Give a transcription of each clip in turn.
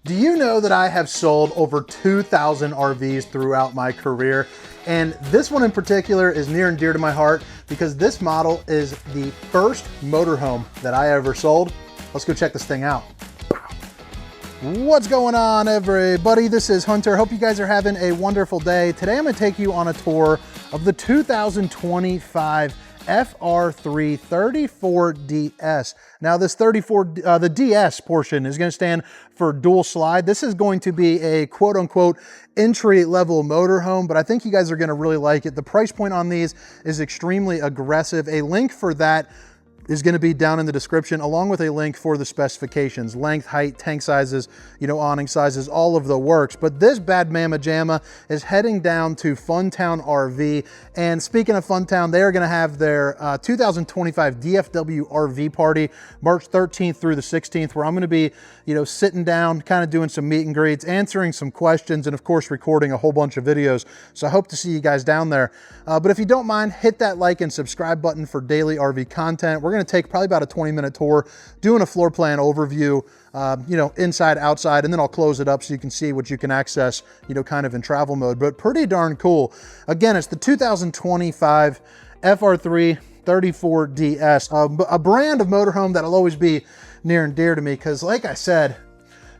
Do you know that I have sold over 2,000 RVs throughout my career? And this one in particular is near and dear to my heart because this model is the first motorhome that I ever sold. Let's go check this thing out. What's going on, everybody? This is Hunter. Hope you guys are having a wonderful day. Today I'm going to take you on a tour of the 2025 FR3 34DS. Now this the DS portion is going to stand for dual slide. This is going to be a quote unquote entry level motorhome, but I think you guys are going to really like it. The price point on these is extremely aggressive. A link for that is going to be down in the description, along with a link for the specifications, length, height, tank sizes, awning sizes, all of the works. But this bad mamma jamma is heading down to Funtown RV. And speaking of Funtown, they are going to have their 2025 DFW RV party, March 13th through the 16th, where I'm going to be, sitting down, kind of doing some meet and greets, answering some questions, and of course, recording a whole bunch of videos. So I hope to see you guys down there. But if you don't mind, hit that like and subscribe button for daily RV content. We're going to take probably about a 20-minute tour, doing a floor plan overview, inside, outside, and then I'll close it up so you can see what you can access, kind of in travel mode, but pretty darn cool. Again, it's the 2025 FR3 34DS, a brand of motorhome that'll always be near and dear to me because, like I said,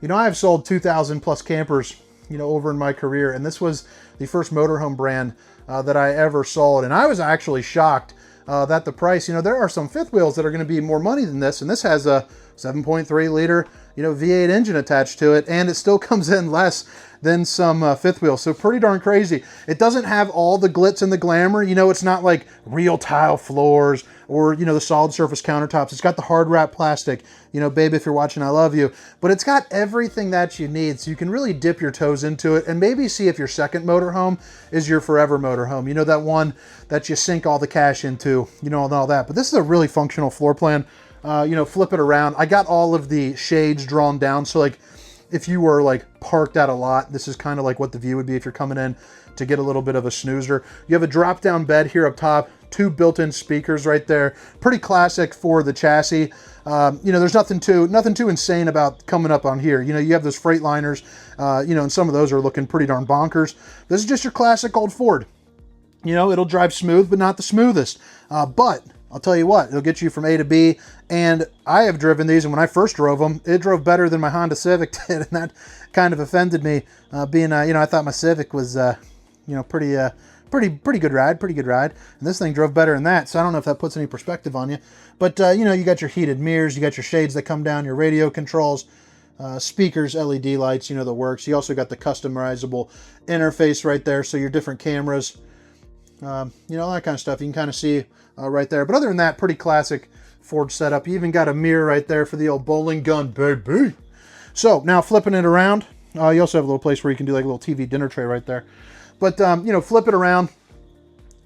I have sold 2,000 plus campers, over in my career, and this was the first motorhome brand that I ever sold, and I was actually shocked that the price, there are some fifth wheels that are going to be more money than this, and this has a 7.3 liter, V8 engine attached to it, and it still comes in less than some fifth wheels. So pretty darn crazy. It doesn't have all the glitz and the glamour. It's not like real tile floors or, the solid surface countertops. It's got the hard wrap plastic, babe, if you're watching, I love you. But it's got everything that you need. So you can really dip your toes into it and maybe see if your second motorhome is your forever motorhome. That one that you sink all the cash into, and all that. But this is a really functional floor plan. Flip it around. I got all of the shades drawn down. So like if you were like parked at a lot, this is kind of like what the view would be if you're coming in to get a little bit of a snoozer. You have a drop down bed here up top, two built-in speakers right there. Pretty classic for the chassis. There's nothing too insane about coming up on here. You have those Freightliners, and some of those are looking pretty darn bonkers. This is just your classic old Ford. It'll drive smooth, but not the smoothest. But I'll tell you what, it'll get you from A to B, and I have driven these, and when I first drove them, it drove better than my Honda Civic did, and that kind of offended me, being, I thought my Civic was, pretty good ride, and this thing drove better than that, so I don't know if that puts any perspective on you, but, you got your heated mirrors, you got your shades that come down, your radio controls, speakers, LED lights, the works. You also got the customizable interface right there, so your different cameras, all that kind of stuff, you can kind of see right there. But other than that, pretty classic Ford setup. You even got a mirror right there for the old bowling gun, baby. So now flipping it around, you also have a little place where you can do like a little TV dinner tray right there. But, flip it around,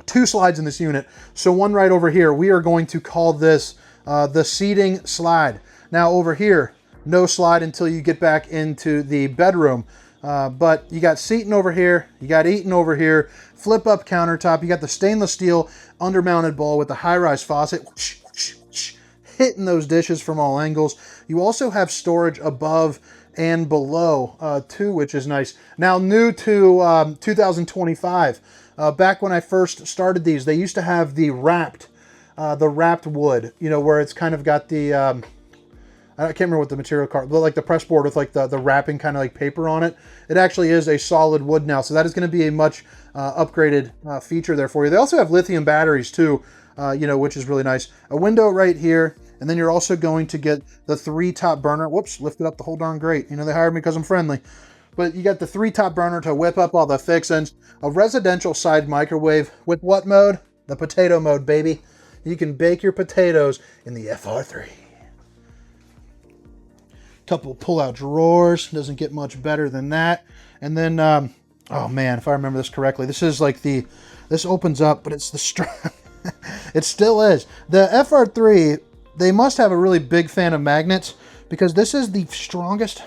two slides in this unit. So one right over here, we are going to call this the seating slide. Now over here, no slide until you get back into the bedroom. But you got seating over here, you got eating over here, flip up countertop, you got the stainless steel undermounted bowl with the high-rise faucet, hitting those dishes from all angles. You also have storage above and below too, which is nice. Now new to 2025, back when I first started these, they used to have the wrapped wood, where it's kind of got the, I can't remember what the material card, but like the press board with like the wrapping kind of like paper on it. It actually is a solid wood now, so that is going to be a much upgraded feature there for you. They also have lithium batteries too, which is really nice. A window right here, and then you're also going to get the 3 top burner. Whoops, lifted up the whole darn grate. They hired me because I'm friendly. But you got the 3 top burner to whip up all the fixins. A residential side microwave with what mode? The potato mode, baby. You can bake your potatoes in the FR3. Couple pull-out drawers, doesn't get much better than that. And then oh man, if I remember this correctly, this is like this opens up, but it's the strap. It still is. The FR3, they must have a really big fan of magnets because this is the strongest.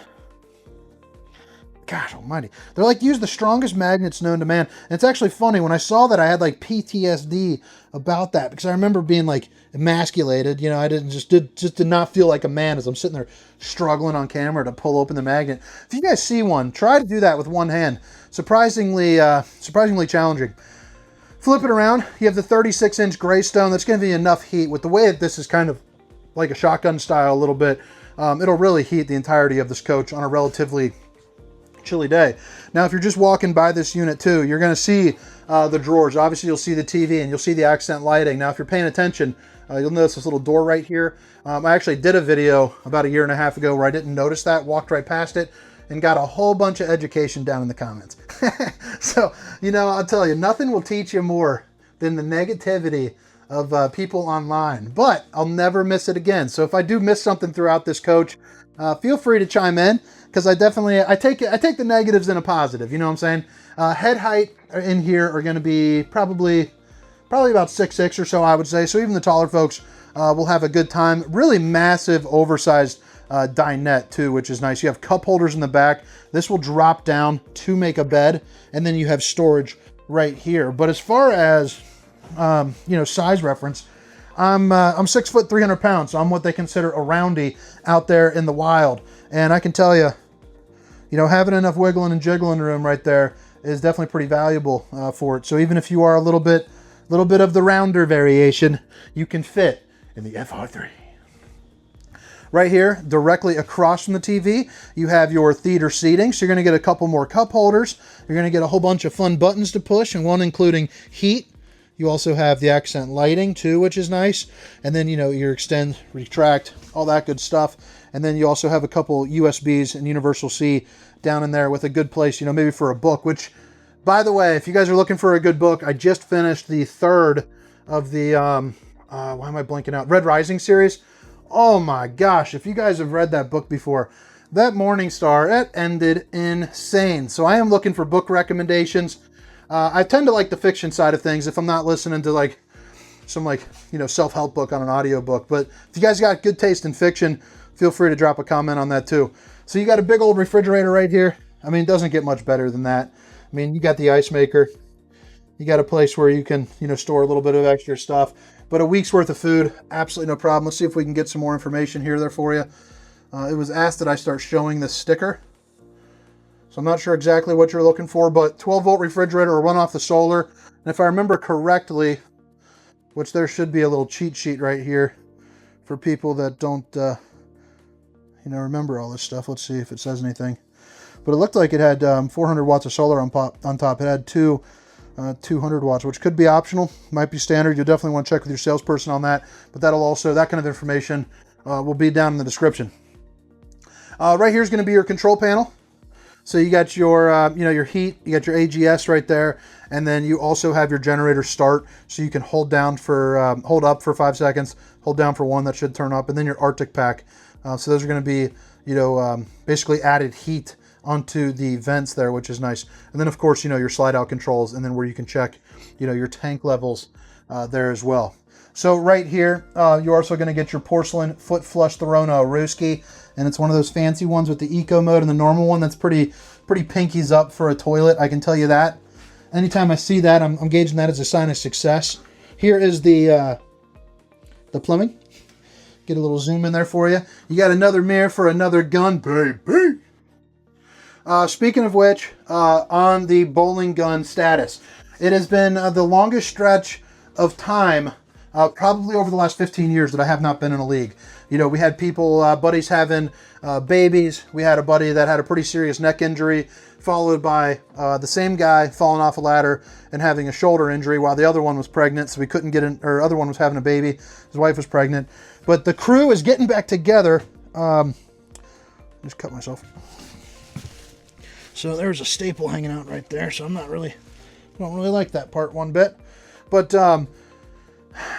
gosh almighty. They're like, use the strongest magnets known to man. And it's actually funny, when I saw that, I had like PTSD about that, because I remember being like emasculated. You know, I did not feel like a man as I'm sitting there struggling on camera to pull open the magnet. If you guys see one, try to do that with one hand. Surprisingly challenging. Flip it around. You have the 36-inch Greystone. That's going to be enough heat. With the way that this is kind of like a shotgun style a little bit, it'll really heat the entirety of this coach on a relatively chilly day. Now, if you're just walking by this unit too, you're going to see the drawers. Obviously, you'll see the TV and you'll see the accent lighting. Now, if you're paying attention, you'll notice this little door right here. I actually did a video about 1.5 years ago where I didn't notice that, walked right past it, and got a whole bunch of education down in the comments. So, you know, I'll tell you, nothing will teach you more than the negativity of people online, but I'll never miss it again. So if I do miss something throughout this coach, feel free to chime in, because I take the negatives in a positive, you know what I'm saying? Head height in here are going to be probably about 6'6" or so, I would say. So even the taller folks will have a good time. Really massive, oversized dinette too, which is nice. You have cup holders in the back. This will drop down to make a bed, and then you have storage right here. But as far as you know, size reference, I'm 6 foot 300 pounds, so I'm what they consider a roundie out there in the wild. And I can tell you, you know, having enough wiggling and jiggling room right there is definitely pretty valuable for it. So even if you are a little bit of the rounder variation, you can fit in the FR3. Right here, directly across from the TV, you have your theater seating. So you're going to get a couple more cup holders. You're going to get a whole bunch of fun buttons to push, and one including heat. You also have the accent lighting too, which is nice. And then, you know, your extend, retract, all that good stuff. And then you also have a couple USBs and Universal C down in there with a good place, you know, maybe for a book, which, by the way, if you guys are looking for a good book, I just finished the third of the, why am I blanking out? Red Rising series. Oh my gosh, if you guys have read that book before, that Morningstar, it ended insane. So I am looking for book recommendations. I tend to like the fiction side of things if I'm not listening to like some, like, you know, self-help book on an audiobook. But if you guys got good taste in fiction, feel free to drop a comment on that too. So you got a big old refrigerator right here. I mean, it doesn't get much better than that. I mean, you got the ice maker. You got a place where you can, you know, store a little bit of extra stuff. But a week's worth of food, absolutely no problem. Let's see if we can get some more information here there for you. It was asked that I start showing this sticker. So I'm not sure exactly what you're looking for, but 12-volt refrigerator will run off the solar. And if I remember correctly, which there should be a little cheat sheet right here for people that don't, you know, remember all this stuff. Let's see if it says anything. But it looked like it had 400 watts of solar on top. It had 200 watts, which could be optional, might be standard. You'll definitely want to check with your salesperson on that, but that'll also, that kind of information will be down in the description. Right here is going to be your control panel. So you got your, you know, your heat, you got your AGS right there, and then you also have your generator start, so you can hold down for, hold up for 5 seconds, hold down for 1, that should turn up, and then your Arctic pack. So those are going to be, you know, basically added heat onto the vents there, which is nice. And then of course, you know, your slide out controls, and then where you can check, you know, your tank levels there as well. So right here, you're also going to get your porcelain foot flush Throna Ruski, and it's one of those fancy ones with the eco mode and the normal one. That's pretty pinkies up for a toilet, I can tell you that. Anytime I see that, I'm gauging that as a sign of success. Here is the plumbing. Get a little zoom in there for you. You got another mirror for another gun, baby. Speaking of which, on the bowling gun status, it has been the longest stretch of time, probably over the last 15 years, that I have not been in a league. You know, we had people, buddies having babies. We had a buddy that had a pretty serious neck injury, followed by the same guy falling off a ladder and having a shoulder injury while the other one was pregnant, so we couldn't get in, or other one was having a baby. His wife was pregnant. But the crew is getting back together. Just cut myself. So there's a staple hanging out right there, so don't really like that part one bit. But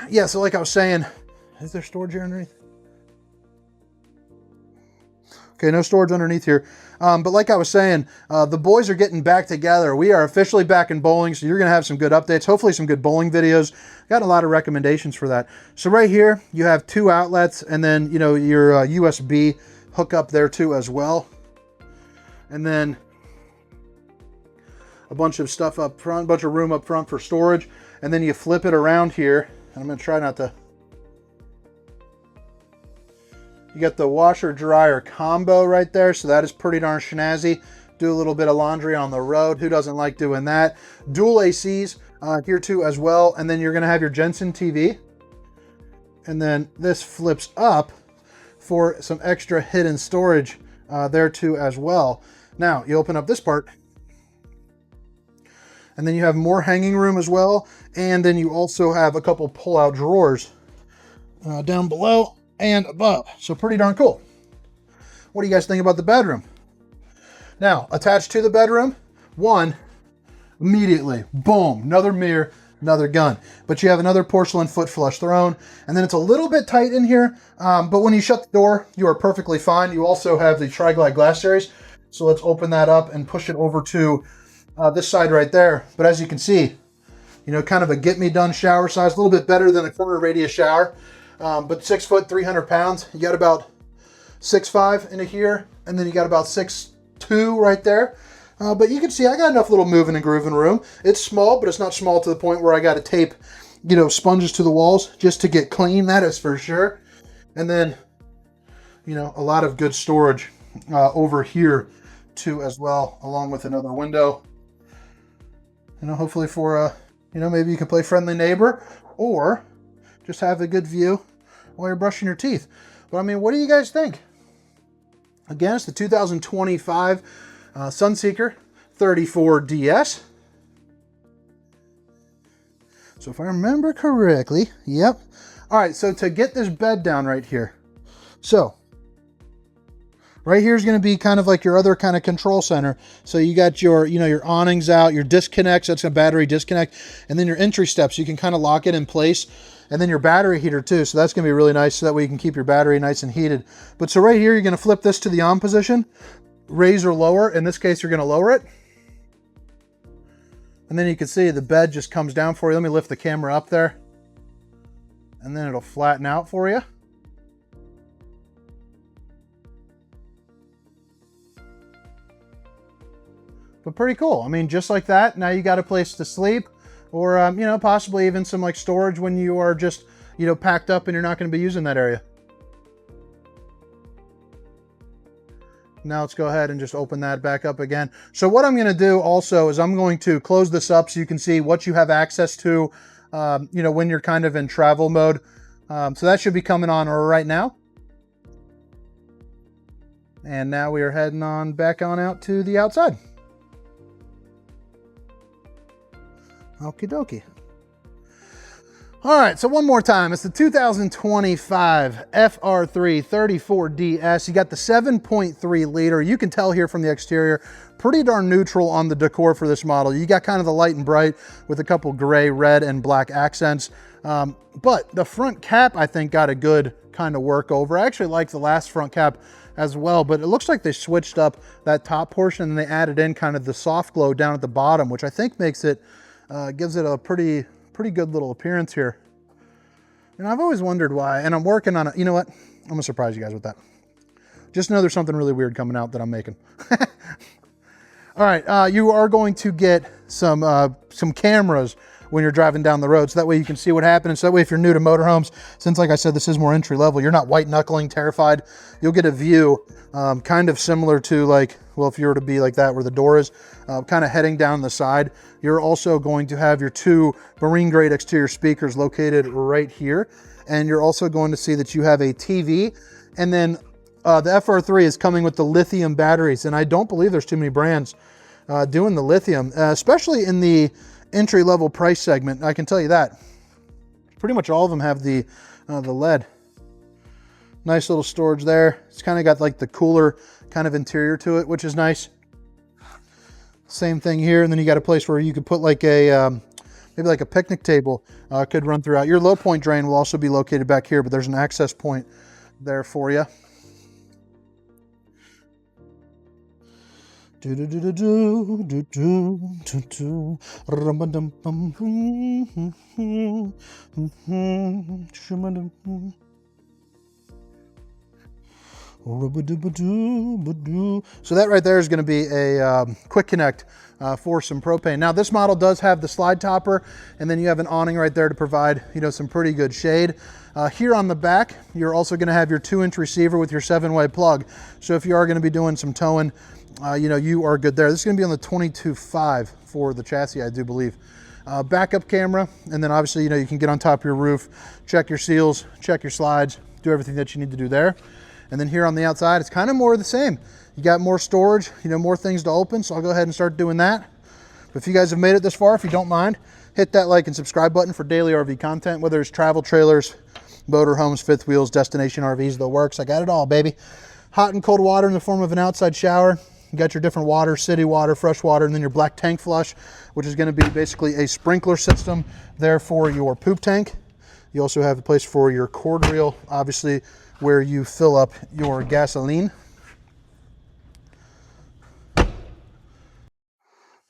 yeah, so like I was saying, is there storage here underneath? Okay, no storage underneath here. But like I was saying, the boys are getting back together. We are officially back in bowling, so you're going to have some good updates, hopefully some good bowling videos. Got a lot of recommendations for that. So right here, you have 2 outlets, and then, you know, your USB hookup there too as well. And then a bunch of stuff up front, a bunch of room up front for storage. And then you flip it around here. And I'm going to try not to. You got the washer dryer combo right there. So that is pretty darn snazzy. Do a little bit of laundry on the road. Who doesn't like doing that? Dual ACs here too as well. And then you're going to have your Jensen TV. And then this flips up for some extra hidden storage there too as well. Now you open up this part. And then you have more hanging room as well. And then you also have a couple pull-out drawers down below and above. So pretty darn cool. What do you guys think about the bedroom? Now, attached to the bedroom, one, immediately, boom, another mirror, another gun. But you have another porcelain foot flush throne. And then it's a little bit tight in here. But when you shut the door, you are perfectly fine. You also have the Tri-Glide glass series. So let's open that up and push it over to this side right there. But as you can see, you know, kind of a get me done shower size, a little bit better than a corner radius shower, but 6 foot, 300 pounds. You got about 6'5" into here, and then you got about 6'2" right there. But you can see I got enough little moving and grooving room. It's small, but it's not small to the point where I got to tape, you know, sponges to the walls just to get clean. That is for sure. And then, you know, a lot of good storage over here too as well, along with another window. You know, hopefully for, you know, maybe you can play friendly neighbor or just have a good view while you're brushing your teeth. But I mean, what do you guys think? Again, it's the 2025 Sunseeker 34DS. So if I remember correctly, yep. All right, so to get this bed down right here. So right here is going to be kind of like your other kind of control center. So you got your, you know, your awnings out, your disconnects, that's a battery disconnect, and then your entry steps. You can kind of lock it in place. And then your battery heater too. So that's going to be really nice. So that way you can keep your battery nice and heated. But so right here, you're going to flip this to the on position, raise or lower. In this case, you're going to lower it. And then you can see the bed just comes down for you. Let me lift the camera up there. And then it'll flatten out for you. But pretty cool. I mean, just like that, now you got a place to sleep, or, you know, possibly even some like storage when you are just, you know, packed up and you're not going to be using that area. Now let's go ahead and just open that back up again. So what I'm going to do also is I'm going to close this up so you can see what you have access to, you know, when you're kind of in travel mode. So that should be coming on right now. And now we are heading on back on out to the outside. Okie dokie. All right, so one more time. It's the 2025 FR3 34DS. You got the 7.3 liter. You can tell here from the exterior, pretty darn neutral on the decor for this model. You got kind of the light and bright with a couple gray, red, and black accents. But the front cap, I think, got a good kind of work over. I actually like the last front cap as well, but it looks like they switched up that top portion and they added in kind of the soft glow down at the bottom, which I think makes it, gives it a pretty good little appearance here. And I've always wondered why, and I'm working on it. You know what? I'm gonna surprise you guys with that. Just know there's something really weird coming out that I'm making. All right, you are going to get some cameras when you're driving down the road, so that way you can see what happened. So that way, if you're new to motorhomes, since like I said, this is more entry level, you're not white knuckling terrified. You'll get a view kind of similar to like, well, if you were to be like that where the door is, kind of heading down the side. You're also going to have your two marine grade exterior speakers located right here. And you're also going to see that you have a TV. And then the FR3 is coming with the lithium batteries. And I don't believe there's too many brands doing the lithium, especially in the entry level price segment. I can tell you that. Pretty much all of them have the lead. Nice little storage there. It's kind of got like the cooler kind of interior to it, which is nice. Same thing here. And then you got a place where you could put like a, maybe like a picnic table could run throughout. Your low point drain will also be located back here, but there's an access point there for you. So that right there is going to be a quick connect for some propane. Now this model does have the slide topper, and then you have an awning right there to provide, you know, some pretty good shade. Here on the back, you're also going to have your 2-inch receiver with your 7-way plug. So if you are going to be doing some towing, you know, you are good there. This is going to be on the 22.5 for the chassis, I do believe. Backup camera, and then obviously, you know, you can get on top of your roof, check your seals, check your slides, do everything that you need to do there. And then here on the outside, it's kind of more of the same. You got more storage, you know, more things to open, so I'll go ahead and start doing that. But if you guys have made it this far, if you don't mind, hit that like and subscribe button for daily RV content, whether it's travel trailers, motorhomes, fifth wheels, destination RVs, the works. I got it all, baby. Hot and cold water in the form of an outside shower. You got your different water, city water, fresh water, and then your black tank flush, which is going to be basically a sprinkler system there for your poop tank. You also have a place for your cord reel, obviously, where you fill up your gasoline.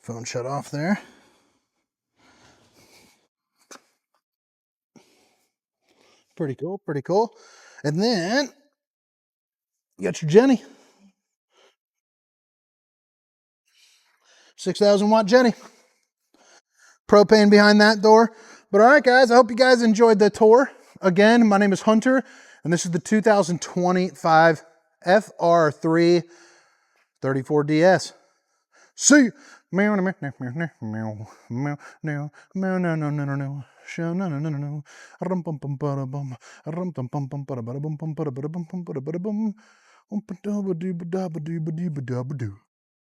Phone shut off there. Pretty cool, pretty cool. And then you got your Jenny. 6,000 watt Jenny. Propane behind that door. But all right, guys, I hope you guys enjoyed the tour. Again, my name is Hunter, and this is the 2025 FR3 34DS. See you. Meow, meow, meow, meow, meow, meow, meow, meow, meow, no, no, no, no, no. No, no, no, no, no. Rum bum bum bada bum. Rum bum bum bum bada bada bum bum bada bada bum bum bada bada bum. Ba da ba doo ba da ba doo ba doo ba da ba doo.